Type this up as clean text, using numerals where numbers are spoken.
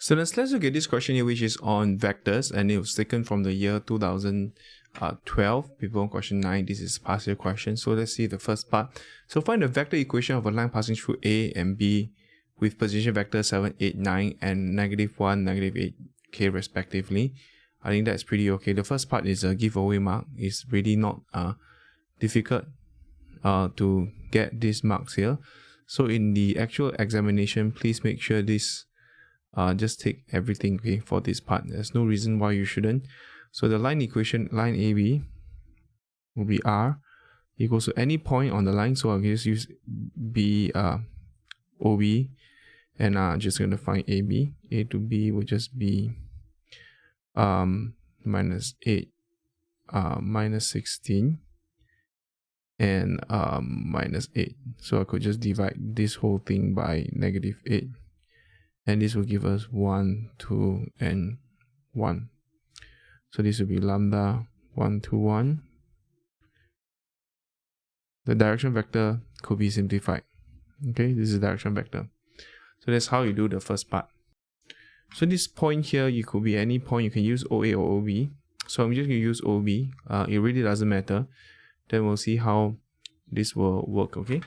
Students, let's look at this question here, which is on vectors, and it was taken from the year 2012 P1 Q9. This is past year question. So let's see the first part. So find the vector equation of a line passing through A and B with position vector 7, 8, 9 and -1, -8k respectively. I think that's pretty okay. The first part is a giveaway mark. It's really not difficult to get these marks here. So in the actual examination, please make sure this just take everything, okay, for this part. There's no reason why you shouldn't. So the line equation, line AB will be R equals to any point on the line. So I'll just use B, OB, and just going to find AB. A to B will just be -8, -16, and -8. So I could just divide this whole thing by -8. And this will give us 1, 2, and 1. So this will be lambda 1, 2, 1. The direction vector could be simplified. Okay, this is the direction vector. So that's how you do the first part. So this point here, you could be any point. You can use OA or OB. So I'm just going to use OB. It really doesn't matter. Then we'll see how this will work, okay?